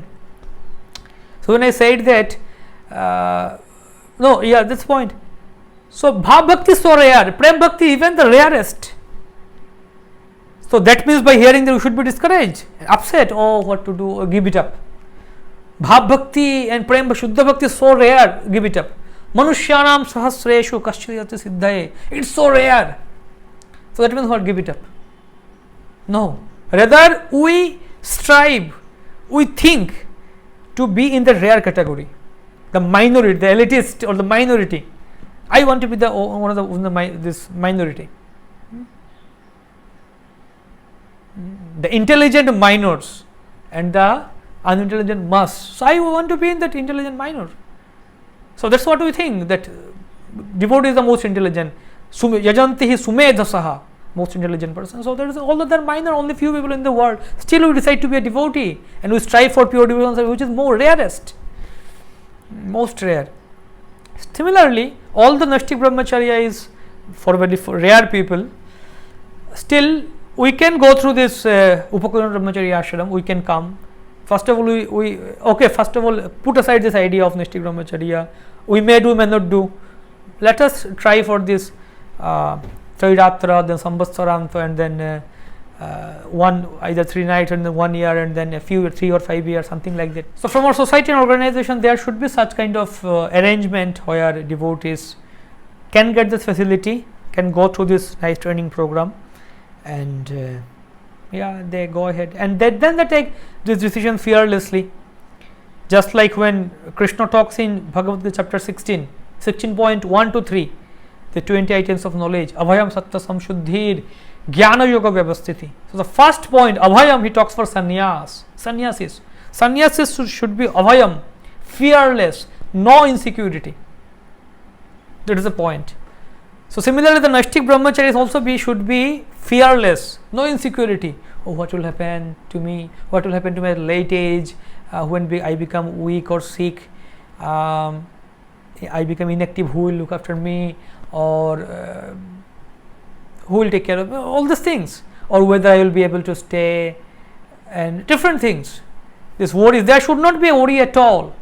So when I said that, this point. So bhav bhakti is so rare, prem bhakti even the rarest. So that means by hearing that we should be discouraged, upset, oh what to do, give it up. Bhav bhakti and prem shuddha bhakti is so rare, give it up. Manushyanam sahasreshu kaschayati siddhaye, it's so rare. So that means what, give it up? No, rather we strive, we think to be in the rare category, the minority, the elitist or the minority. I want to be the one of this minority, the intelligent minors and the unintelligent mass. So I want to be in that intelligent minor. So that's what we think, that devotee is the most intelligent. Yajanti hi sumedhasaha, most intelligent person. So there is all other minor, only few people in the world. Still we decide to be a devotee and we strive for pure devotion, which is more rarest, most rare. Similarly, all the Naistik Brahmacharya is for very rare people. Still we can go through this Upakurana Brahmacharya ashram, we can come. First of all, put aside this idea of Naistik Brahmacharya. We may do, may not do. Let us try for this Trairatra, then Samvatsaranta, and then either 3 nights and then 1 year, and then 3 or 5 years, something like that. So from our society and organization, there should be such kind of arrangement where devotees can get this facility, can go through this nice training program, and they go ahead and then they take this decision fearlessly. Just like when Krishna talks in Bhagavad Gita chapter 16.1 to 3, the 20 items of knowledge, Abhayam Sattva Samshuddhir Jnana Yoga Vyavasthiti. So the first point, Abhayam, he talks for sannyasis. Sannyasis should be Abhayam, fearless, no insecurity. That is the point. So similarly, the Naistik brahmacharis also should be fearless, no insecurity. Oh, what will happen to me? What will happen to me at late age when I become weak or sick? I become inactive. Who will look after me, or who will take care of all these things, or whether I will be able to stay, and different things. This worry, there should not be a worry at all.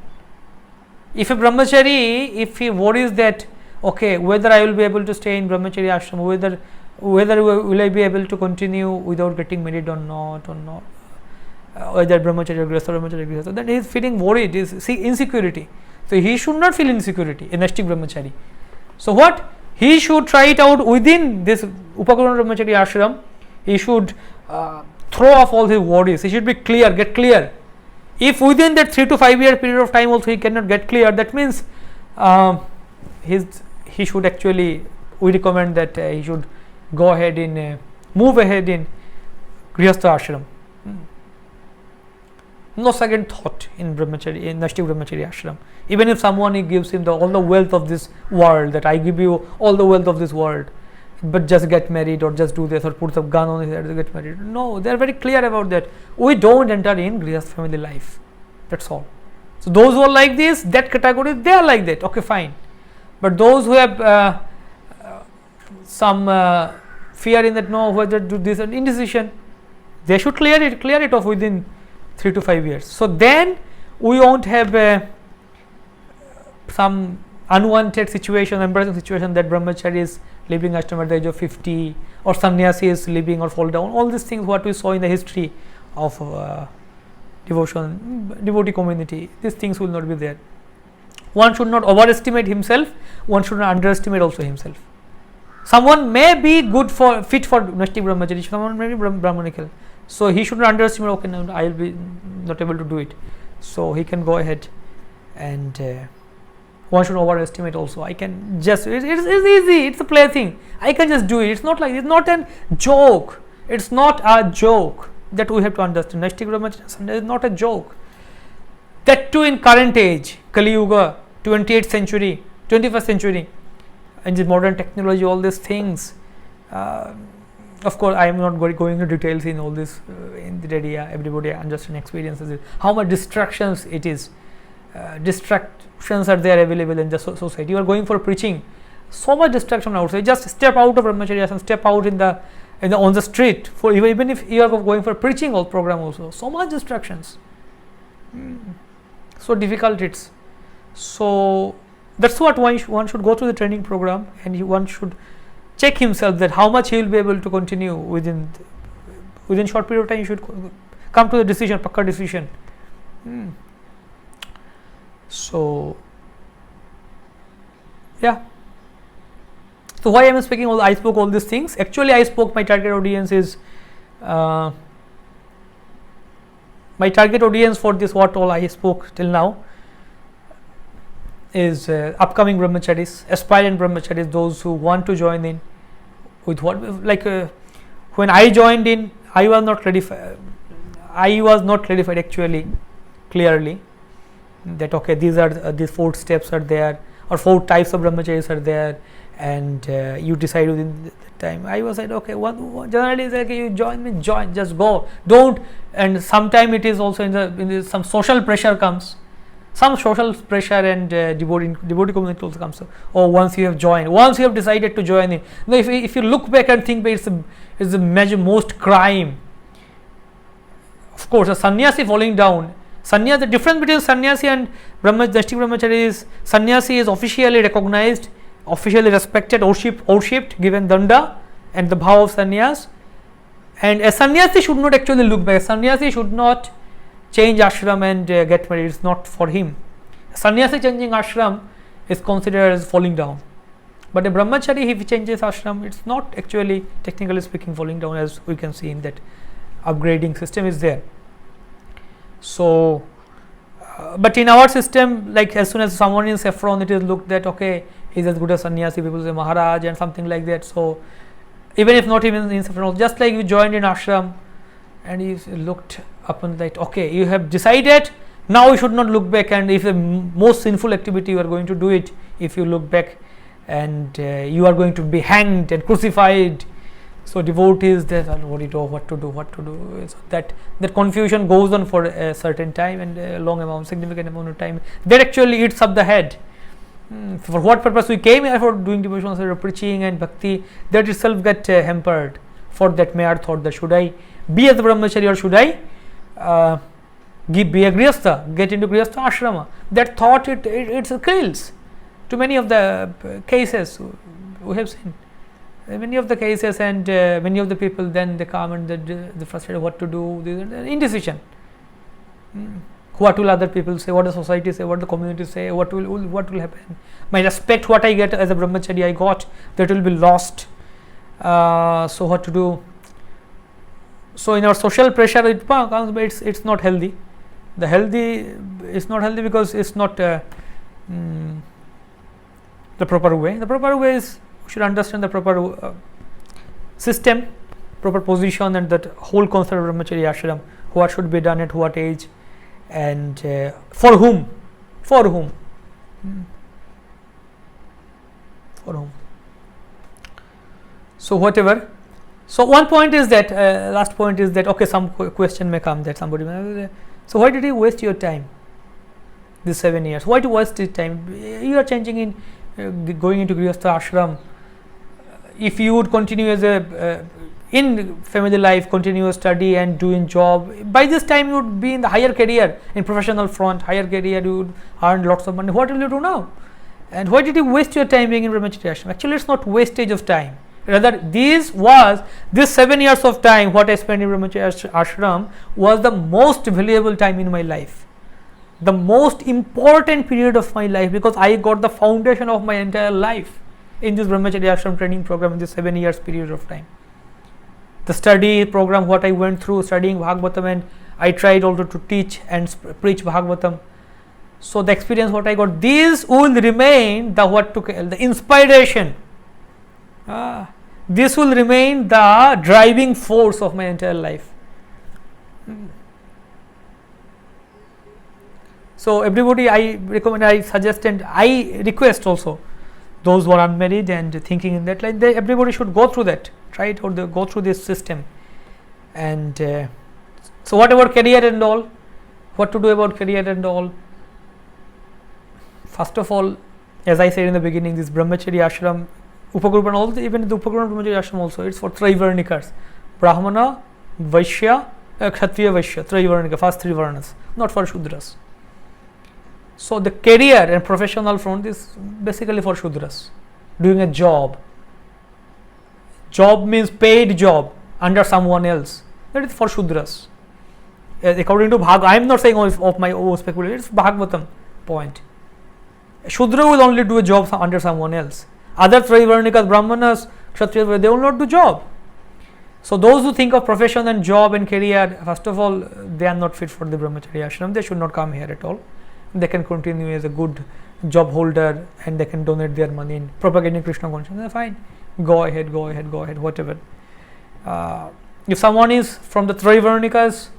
If a brahmachari, if he worries that okay, whether I will be able to stay in brahmachari ashram, whether will I be able to continue without getting married or not, whether brahmachari or grihastha, then he is feeling worried, is insecurity. So he should not feel insecurity, a Naistik brahmachari. So what? He should try it out within this Upakurana brahmachari ashram. He should throw off all his worries. He should be clear, get clear. If within that 3 to 5 year period of time also he cannot get clear, that means he should actually, we recommend that he should go ahead in move ahead in grihastha ashram. No second thought in brahmachari, in Naistik brahmachari ashram. Even if someone gives him all the wealth of this world, that I give you all the wealth of this world, but just get married or just do this or put some gun on his head to get married. No, they are very clear about that. We don't enter in grihastha family life. That's all. So those who are like this, that category, they are like that. Okay, fine. But those who have some fear in that, no, whether to do this and indecision, they should clear it off within 3 to 5 years. So then we won't have some unwanted situation, embarrassing situation that brahmachari is leaving ashram at the age of 50, or sannyasi is leaving or fall down. All these things what we saw in the history of devotee community, these things will not be there. One should not overestimate himself, one should not underestimate also himself. Someone may be fit for Naistik brahmachari, someone may be brahmanical. So he should not underestimate, okay, no, I will be not able to do it. So he can go ahead, and one should overestimate also. I can just, it's easy, it's a plaything. I can just do it. It's not like, it's not a joke. It's not a joke that we have to understand. Naistik brahmachari is not a joke. That too in current age, Kali Yuga, 28th century, 21st century, and the modern technology, all these things. Of course, I am not going into details in all this in the area. Everybody understands, experiences it. How much distractions it is. Distractions are there available in the society. You are going for preaching, so much distraction outside. Just step out of brahmacharya and step out on the street. For even if you are going for preaching or program also, so much distractions. So difficult it's. So that's what one should go through the training program, and one should check himself that how much he will be able to continue within short period of time. You should come to the decision, pakka decision. So yeah. So why I am speaking I spoke all these things. Actually, I spoke my target audience is my target audience for this, what all I spoke till now, is upcoming brahmacharis, aspirant brahmacharis, those who want to join in with what, like when I joined in, I was not clarified actually clearly that okay, these are these 4 steps are there, or 4 types of brahmacharis are there, and you decide within the time. I was like, okay, generally is like, you join, just go, don't. And sometime it is also in some social pressure comes, some social pressure, and devotee community also comes. Or once you have joined, once you have decided to join in, now if you look back and think, it's the most crime. Of course, a sannyasi falling down. The difference between sannyasi and Naistik brahmachari is, sannyasi is officially recognized, officially respected, worshipped, given danda and the bhav of sannyas. And a sannyasi should not actually look back. A sannyasi should not change ashram and get married. It's not for him. A sannyasi changing ashram is considered as falling down. But a brahmachari, if he changes ashram, it's not actually, technically speaking, falling down, as we can see in that upgrading system is there. So, but in our system, like as soon as someone in saffron, it is looked at, okay, he's as good as sannyasi, people say Maharaj and something like that. So, even if not even in saffron, just like you joined in ashram and you looked upon that, okay, you have decided, now you should not look back, and if the most sinful activity you are going to do it, if you look back, and you are going to be hanged and crucified. So devotees, they are worried, oh, what to do. So that confusion goes on for a certain time, and a significant amount of time. That actually eats up the head. For what purpose we came here for doing devotions or preaching and bhakti, that itself get hampered. For that mere thought that should I be as a brahmachari or should I be a grihastha, get into grihastha ashrama. That thought it kills. To many of the cases we have seen. Many of the cases, and many of the people, then they come and they frustrated what to do, indecision. What will other people say, what the society say, what the community say, what will happen, my respect, what I get as a brahmachari, I got, that will be lost. So what to do? So in our social pressure, it's not healthy. It's not healthy because it's not the proper way. The proper way is, we should understand the proper system, proper position, and that whole concept of brahmachari ashram, what should be done at what age, and for whom. So whatever. So one point is that, last point is that, okay, some question may come that somebody may, so why did you waste your time these 7 years? Why to waste this time? You are changing in going into grihastha ashram. If you would continue as a in family life, continue study and doing job, by this time you would be in the higher career, in professional front, higher career, you would earn lots of money. What will you do now? And why did you waste your time being in brahmacharya ashram? Actually, it's not wastage of time. Rather, this 7 years of time what I spent in brahmacharya ashram was the most valuable time in my life, the most important period of my life, because I got the foundation of my entire life in this brahmacharya ashram training program in this 7 years period of time. The study program what I went through, studying Bhagavatam, and I tried also to teach and preach Bhagavatam. So the experience what I got, these will remain the inspiration. This will remain the driving force of my entire life. So everybody, I recommend, I suggest, and I request also, those who are unmarried and thinking in that line, everybody should go through that, try it, or go through this system. And so whatever career and all, what to do about career and all, first of all, as I said in the beginning, this brahmacharya ashram, upagrupa, and also even the upagrupa brahmacharya ashram also, it's for Trivarnikas, Brahmana, Vaishya, Kshatriya, Vaishya, Trivarnika, first 3 varnas, not for Shudras. So the career and professional front is basically for Shudras, doing a job. Job means paid job under someone else. That is for Shudras. According to Bhagavatam, I am not saying of my own speculation, it's Bhagavatam point. Shudra will only do a job under someone else. Other Trivarnikas, Brahmanas, Kshatriyas, they will not do job. So those who think of profession and job and career, first of all, they are not fit for the brahmacharya ashram. They should not come here at all. They can continue as a good job holder, and they can donate their money in propagating Krishna consciousness. Fine, go ahead, whatever. If someone is from the Trivarnikas,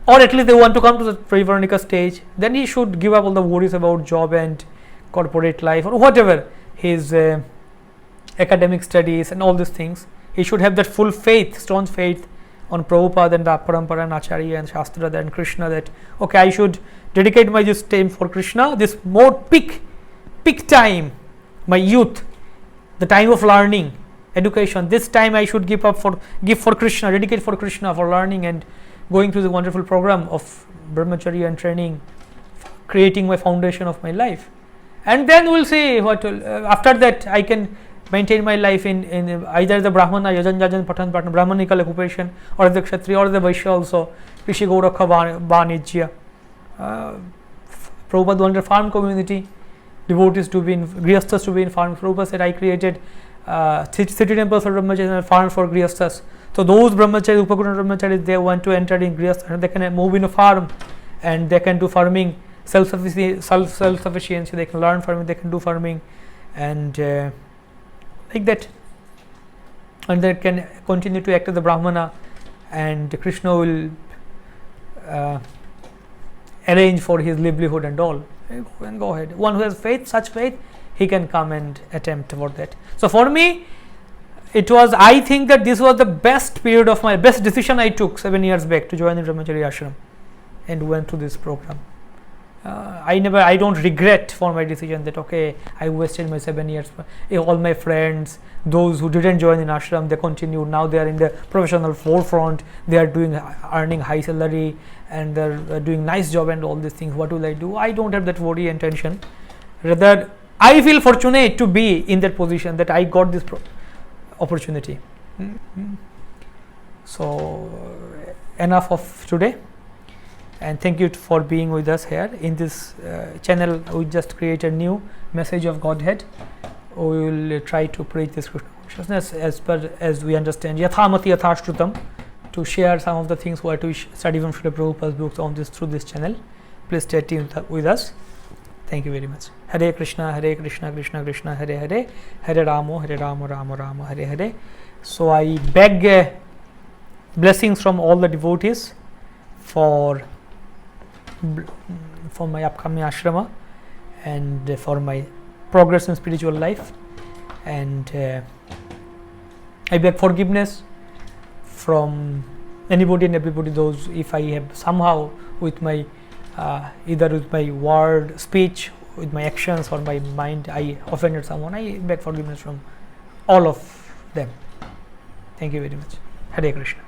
or at least they want to come to the Trivarnika stage, then he should give up all the worries about job and corporate life, or whatever his academic studies and all these things. He should have that full faith, strong faith on Prabhupada and the Parampara and Acharya and Shastra and Krishna, that okay, I should dedicate my this time for Krishna, this more peak time, my youth, the time of learning, education, this time I should give for Krishna, dedicate for Krishna, for learning and going through the wonderful program of brahmacharya and training, creating my foundation of my life. And then we'll see what will, after that I can maintain my life in either the Brahmana, Yajan, Patan, Brahmanical occupation, or the Kshatriya, or the Vaishya also, Krishi Gaurakha Vanijya. Prabhupada wanted farm community, devotees to be in, grihasthas to be in farm. Prabhupada said, I created city temples for brahmacharis and farm for grihasthas. So those brahmacharis, upaguna brahmacharis, they want to enter in grihastha, they can move in a farm and they can do farming, self-sufficiency, they can learn farming, they can do farming, and like that, and they can continue to act as the Brahmana, and Krishna will arrange for his livelihood and all. And go ahead. One who has faith, such faith, he can come and attempt for that. So for me, it was, I think that this was the best period of my best decision I took 7 years back to join the Brahmachari ashram and went to this program. I don't regret for my decision that okay, I wasted my 7 years. All my friends, those who didn't join in ashram, they continued. Now they are in the professional forefront. They are earning high salary, and they're doing nice job and all these things. What will I do? I don't have that worry and tension. Rather, I feel fortunate to be in that position that I got this opportunity. So enough of today, and thank you for being with us here in this channel. We just create a new message of Godhead. We will try to preach this Krishna consciousness as we understand, yathamati yathashrutam, to share some of the things what we study from Srila Prabhupada's books on this through this channel. Please stay tuned with us. Thank you very much. Hare Krishna, Krishna Krishna, Hare Hare, Hare Rama, Rama Rama, Hare Hare. So I beg blessings from all the devotees for my upcoming ashrama and for my progress in spiritual life, and I beg forgiveness from anybody and everybody, those if I have somehow with my either with my word, speech, with my actions or my mind I offended someone. I beg forgiveness from all of them. Thank you very much. Hare Krishna.